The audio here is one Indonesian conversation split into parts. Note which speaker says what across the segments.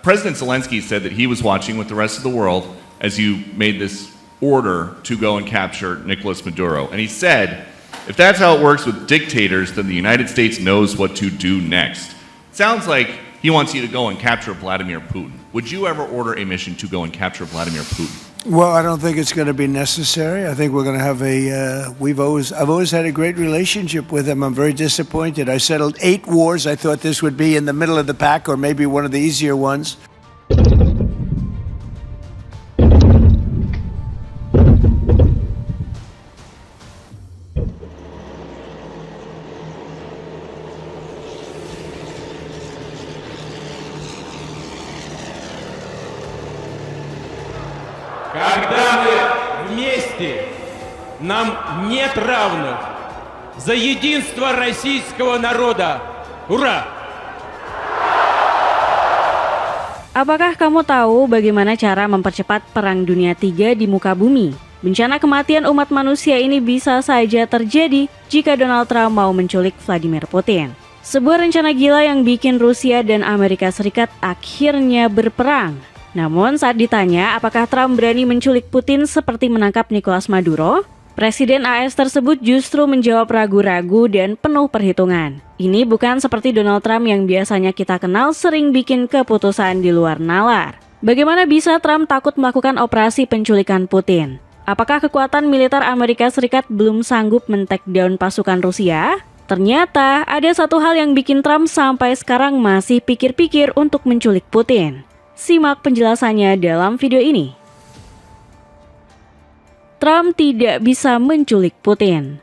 Speaker 1: President Zelensky said that he was watching with the rest of the world as you made this order to go and capture Nicolas Maduro. And he said, if that's how it works with dictators, then the United States knows what to do next. Sounds like he wants you to go and capture Vladimir Putin. Would you ever order a mission to go and capture Vladimir Putin?
Speaker 2: Well, I don't think it's going to be necessary. I think we're going to have I've always had a great relationship with him. I'm very disappointed. I settled 8 wars. I thought this would be in the middle of the pack or maybe one of the easier ones.
Speaker 3: Когда мы вместе, нам нет равных. За единство российского народа! Ура!
Speaker 4: Apakah kamu tahu bagaimana cara mempercepat Perang Dunia III di muka bumi? Bencana kematian umat manusia ini bisa saja terjadi jika Donald Trump mau menculik Vladimir Putin. Sebuah rencana gila yang bikin Rusia dan Amerika Serikat akhirnya berperang. Namun saat ditanya apakah Trump berani menculik Putin seperti menangkap Nicolas Maduro, Presiden AS tersebut justru menjawab ragu-ragu dan penuh perhitungan. Ini bukan seperti Donald Trump yang biasanya kita kenal sering bikin keputusan di luar nalar. Bagaimana bisa Trump takut melakukan operasi penculikan Putin? Apakah kekuatan militer Amerika Serikat belum sanggup men-take down pasukan Rusia? Ternyata ada satu hal yang bikin Trump sampai sekarang masih pikir-pikir untuk menculik Putin. Simak penjelasannya dalam video ini. Trump tidak bisa menculik Putin.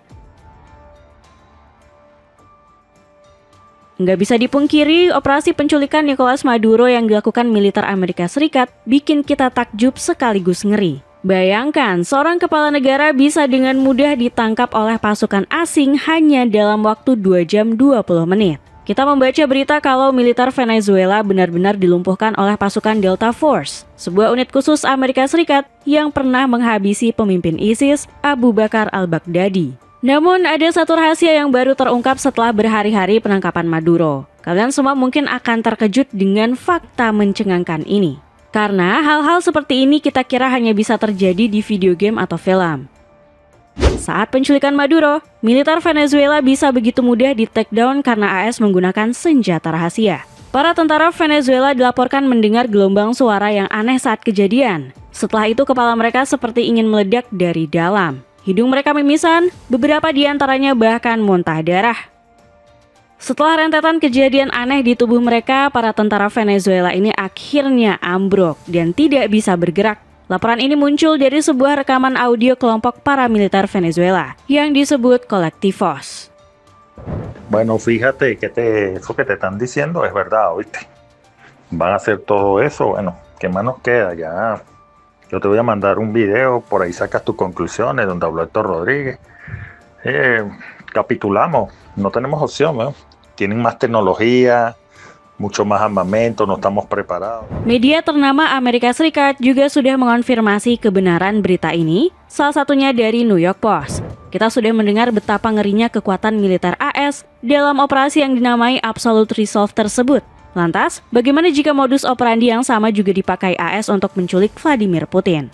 Speaker 4: Nggak bisa dipungkiri, operasi penculikan Nicolas Maduro yang dilakukan militer Amerika Serikat bikin kita takjub sekaligus ngeri. Bayangkan, seorang kepala negara bisa dengan mudah ditangkap oleh pasukan asing hanya dalam waktu 2 jam 20 menit. Kita membaca berita kalau militer Venezuela benar-benar dilumpuhkan oleh pasukan Delta Force, sebuah unit khusus Amerika Serikat yang pernah menghabisi pemimpin ISIS, Abu Bakar al-Baghdadi. Namun ada satu rahasia yang baru terungkap setelah berhari-hari penangkapan Maduro. Kalian semua mungkin akan terkejut dengan fakta mencengangkan ini. Karena hal-hal seperti ini kita kira hanya bisa terjadi di video game atau film. Saat penculikan Maduro, militer Venezuela bisa begitu mudah di-take down karena AS menggunakan senjata rahasia. Para tentara Venezuela dilaporkan mendengar gelombang suara yang aneh saat kejadian. Setelah itu kepala mereka seperti ingin meledak dari dalam. Hidung mereka mimisan, beberapa di antaranya bahkan muntah darah. Setelah rentetan kejadian aneh di tubuh mereka, para tentara Venezuela ini akhirnya ambruk dan tidak bisa bergerak. Laporan ini muncul dari sebuah rekaman audio kelompok paramiliter Venezuela yang disebut Colectivos.
Speaker 5: Bueno, fíjate que eso que te están diciendo es verdad, ¿oíste? Van a hacer todo eso, bueno, ¿qué más nos queda? Ya, yo te voy a mandar un video, por ahí sacas tus conclusiones, donde habló Héctor Rodríguez. Capitulamos, no tenemos opción, ¿no? Tienen más tecnología, mucho más armamento, no estamos preparados.
Speaker 4: Media ternama Amerika Serikat juga sudah mengonfirmasi kebenaran berita ini, salah satunya dari New York Post. Kita sudah mendengar betapa ngerinya kekuatan militer AS dalam operasi yang dinamai Absolute Resolve tersebut. Lantas, bagaimana jika modus operandi yang sama juga dipakai AS untuk menculik Vladimir Putin?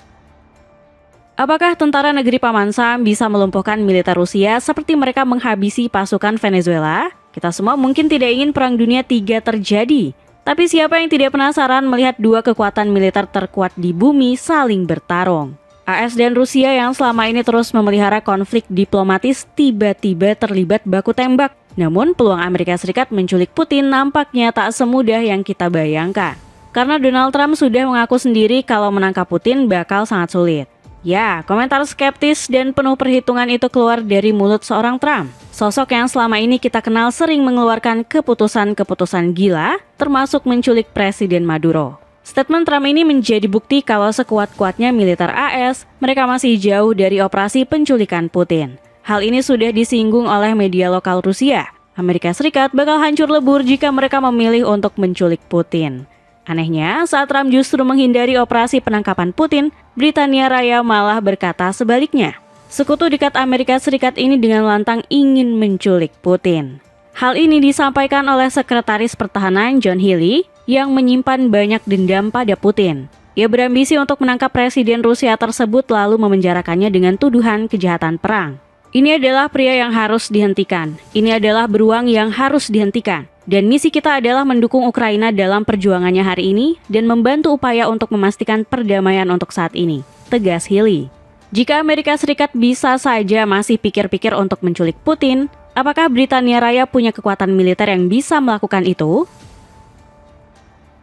Speaker 4: Apakah tentara negeri Paman Sam bisa melumpuhkan militer Rusia seperti mereka menghabisi pasukan Venezuela? Kita semua mungkin tidak ingin Perang Dunia III terjadi. Tapi siapa yang tidak penasaran melihat dua kekuatan militer terkuat di bumi saling bertarung? AS dan Rusia yang selama ini terus memelihara konflik diplomatis tiba-tiba terlibat baku tembak. Namun peluang Amerika Serikat menculik Putin nampaknya tak semudah yang kita bayangkan. Karena Donald Trump sudah mengaku sendiri kalau menangkap Putin bakal sangat sulit. Ya, komentar skeptis dan penuh perhitungan itu keluar dari mulut seorang Trump. Sosok yang selama ini kita kenal sering mengeluarkan keputusan-keputusan gila, termasuk menculik Presiden Maduro. Statement Trump ini menjadi bukti kalau sekuat-kuatnya militer AS, mereka masih jauh dari operasi penculikan Putin. Hal ini sudah disinggung oleh media lokal Rusia. Amerika Serikat bakal hancur lebur jika mereka memilih untuk menculik Putin. Anehnya, saat Trump justru menghindari operasi penangkapan Putin, Britania Raya malah berkata sebaliknya. Sekutu dekat Amerika Serikat ini dengan lantang ingin menculik Putin. Hal ini disampaikan oleh Sekretaris Pertahanan John Healey yang menyimpan banyak dendam pada Putin. Ia berambisi untuk menangkap presiden Rusia tersebut lalu memenjarakannya dengan tuduhan kejahatan perang. Ini adalah pria yang harus dihentikan. Ini adalah beruang yang harus dihentikan. Dan misi kita adalah mendukung Ukraina dalam perjuangannya hari ini dan membantu upaya untuk memastikan perdamaian untuk saat ini, tegas Healy. Jika Amerika Serikat bisa saja masih pikir-pikir untuk menculik Putin, apakah Britania Raya punya kekuatan militer yang bisa melakukan itu?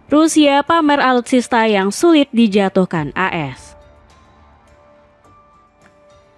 Speaker 4: Rusia pamer alutsista yang sulit dijatuhkan AS.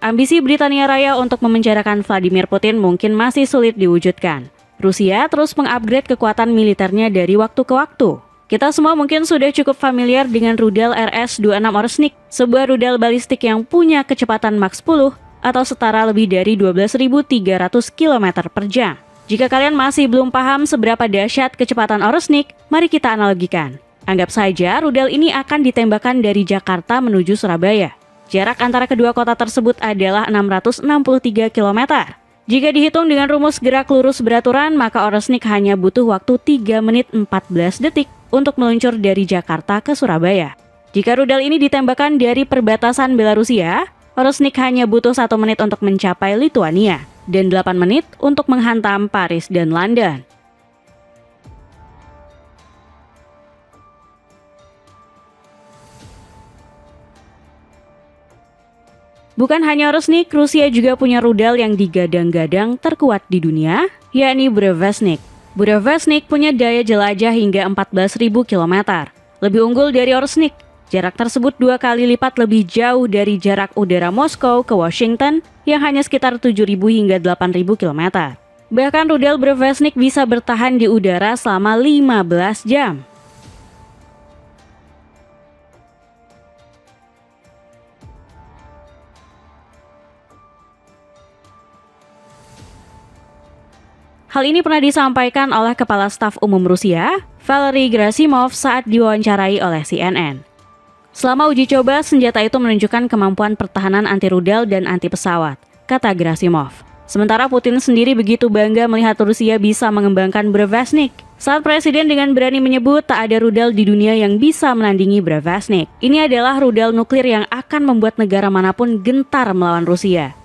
Speaker 4: Ambisi Britania Raya untuk memenjarakan Vladimir Putin mungkin masih sulit diwujudkan. Rusia terus mengupgrade kekuatan militernya dari waktu ke waktu. Kita semua mungkin sudah cukup familiar dengan rudal RS-26 Oresnik, sebuah rudal balistik yang punya kecepatan Mach 10 atau setara lebih dari 12.300 km per jam. Jika kalian masih belum paham seberapa dahsyat kecepatan Oresnik, mari kita analogikan. Anggap saja rudal ini akan ditembakkan dari Jakarta menuju Surabaya. Jarak antara kedua kota tersebut adalah 663 km. Jika dihitung dengan rumus gerak lurus beraturan, maka Oresnik hanya butuh waktu 3 menit 14 detik untuk meluncur dari Jakarta ke Surabaya. Jika rudal ini ditembakkan dari perbatasan Belarusia, Oresnik hanya butuh 1 menit untuk mencapai Lituania dan 8 menit untuk menghantam Paris dan London. Bukan hanya Oresnik, Rusia juga punya rudal yang digadang-gadang terkuat di dunia, yakni Burevestnik. Burevestnik punya daya jelajah hingga 14.000 km, lebih unggul dari Oresnik. Jarak tersebut 2 kali lipat lebih jauh dari jarak udara Moskow ke Washington yang hanya sekitar 7.000 hingga 8.000 km. Bahkan rudal Burevestnik bisa bertahan di udara selama 15 jam. Hal ini pernah disampaikan oleh Kepala Staf Umum Rusia, Valery Gerasimov saat diwawancarai oleh CNN. Selama uji coba, senjata itu menunjukkan kemampuan pertahanan anti rudal dan anti pesawat, kata Gerasimov. Sementara Putin sendiri begitu bangga melihat Rusia bisa mengembangkan Burevestnik. Saat Presiden dengan berani menyebut tak ada rudal di dunia yang bisa menandingi Burevestnik. Ini adalah rudal nuklir yang akan membuat negara manapun gentar melawan Rusia.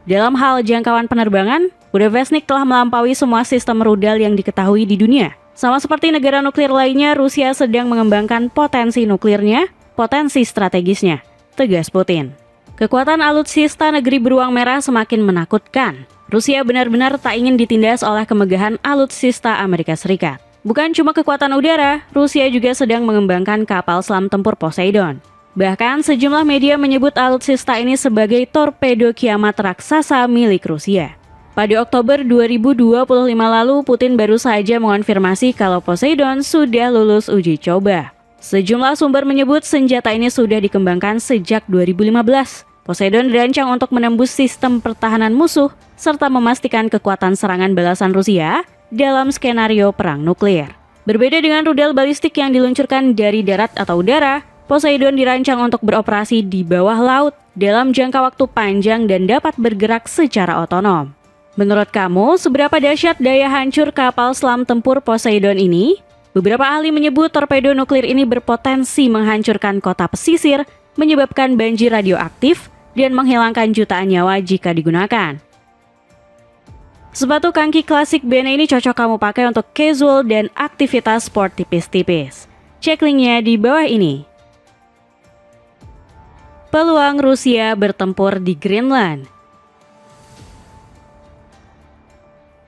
Speaker 4: Dalam hal jangkauan penerbangan, Burevestnik telah melampaui semua sistem rudal yang diketahui di dunia. Sama seperti negara nuklir lainnya, Rusia sedang mengembangkan potensi nuklirnya, potensi strategisnya, tegas Putin. Kekuatan alutsista negeri beruang merah semakin menakutkan. Rusia benar-benar tak ingin ditindas oleh kemegahan alutsista Amerika Serikat. Bukan cuma kekuatan udara, Rusia juga sedang mengembangkan kapal selam tempur Poseidon. Bahkan sejumlah media menyebut alutsista ini sebagai torpedo kiamat raksasa milik Rusia. Pada Oktober 2025 lalu, Putin baru saja mengonfirmasi kalau Poseidon sudah lulus uji coba. Sejumlah sumber menyebut senjata ini sudah dikembangkan sejak 2015. Poseidon dirancang untuk menembus sistem pertahanan musuh serta memastikan kekuatan serangan balasan Rusia dalam skenario perang nuklir. Berbeda dengan rudal balistik yang diluncurkan dari darat atau udara, Poseidon dirancang untuk beroperasi di bawah laut dalam jangka waktu panjang dan dapat bergerak secara otonom. Menurut kamu, seberapa dahsyat daya hancur kapal selam tempur Poseidon ini? Beberapa ahli menyebut torpedo nuklir ini berpotensi menghancurkan kota pesisir, menyebabkan banjir radioaktif, dan menghilangkan jutaan nyawa jika digunakan. Sepatu kaki klasik BN ini cocok kamu pakai untuk casual dan aktivitas sport tipis-tipis. Cek linknya di bawah ini. Peluang Rusia bertempur di Greenland.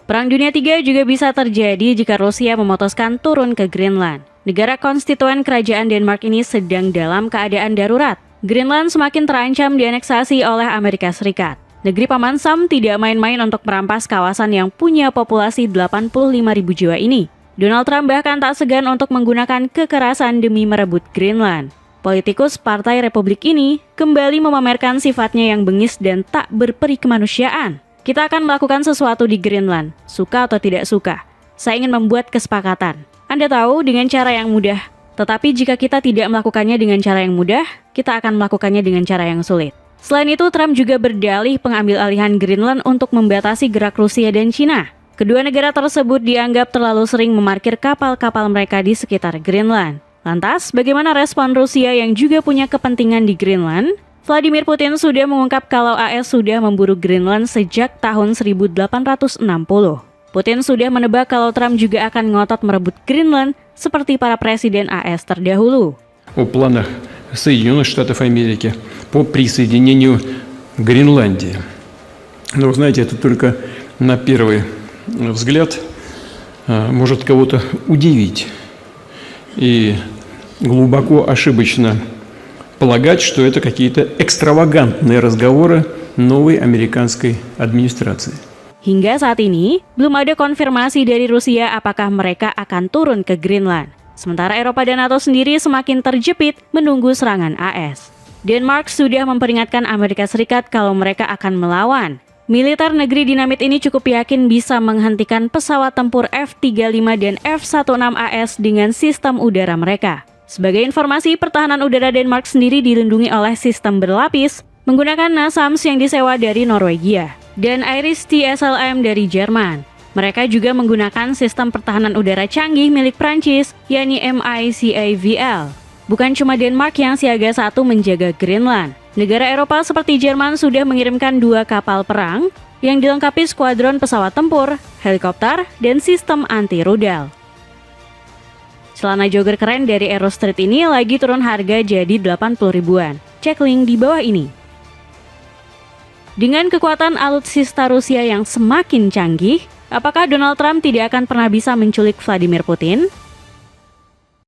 Speaker 4: Perang Dunia III juga bisa terjadi jika Rusia memutuskan turun ke Greenland. Negara konstituen kerajaan Denmark ini sedang dalam keadaan darurat. Greenland semakin terancam dianeksasi oleh Amerika Serikat. Negeri Paman Sam tidak main-main untuk merampas kawasan yang punya populasi 85.000 jiwa ini. Donald Trump bahkan tak segan untuk menggunakan kekerasan demi merebut Greenland. Politikus Partai Republik ini kembali memamerkan sifatnya yang bengis dan tak berperi kemanusiaan. Kita akan melakukan sesuatu di Greenland, suka atau tidak suka. Saya ingin membuat kesepakatan. Anda tahu dengan cara yang mudah. Tetapi jika kita tidak melakukannya dengan cara yang mudah, kita akan melakukannya dengan cara yang sulit. Selain itu, Trump juga berdalih pengambil alihan Greenland untuk membatasi gerak Rusia dan Cina. Kedua negara tersebut dianggap terlalu sering memarkir kapal-kapal mereka di sekitar Greenland. Lantas, bagaimana respon Rusia yang juga punya kepentingan di Greenland? Vladimir Putin sudah mengungkap kalau AS sudah memburu Greenland sejak tahun 1860. Putin sudah menebak kalau Trump juga akan ngotot merebut Greenland seperti para presiden AS terdahulu.
Speaker 6: О планах Соединенных Штатов Америки по присоединению Гренландии. Но, знаете, это только на первый взгляд может кого-то удивить. И глубоко ошибочно полагать, что это какие-то экстравагантные разговоры новой американской администрации.
Speaker 4: Hingga saat ini, belum ada konfirmasi dari Rusia apakah mereka akan turun ke Greenland. Sementara Eropa dan NATO sendiri semakin terjepit menunggu serangan AS. Denmark sudah memperingatkan Amerika Serikat kalau mereka akan melawan. Militer negeri dinamit ini cukup yakin bisa menghentikan pesawat tempur F-35 dan F-16 AS dengan sistem udara mereka. Sebagai informasi, pertahanan udara Denmark sendiri dilindungi oleh sistem berlapis menggunakan NASAMS yang disewa dari Norwegia dan Iris TSLM dari Jerman. Mereka juga menggunakan sistem pertahanan udara canggih milik Prancis, yakni MICAVL. Bukan cuma Denmark yang siaga satu menjaga Greenland. Negara Eropa seperti Jerman sudah mengirimkan 2 kapal perang yang dilengkapi skuadron pesawat tempur, helikopter, dan sistem anti-rudal. Celana jogger keren dari Aero Street ini lagi turun harga jadi 80 ribuan. Cek link di bawah ini. Dengan kekuatan alutsista Rusia yang semakin canggih, apakah Donald Trump tidak akan pernah bisa menculik Vladimir Putin?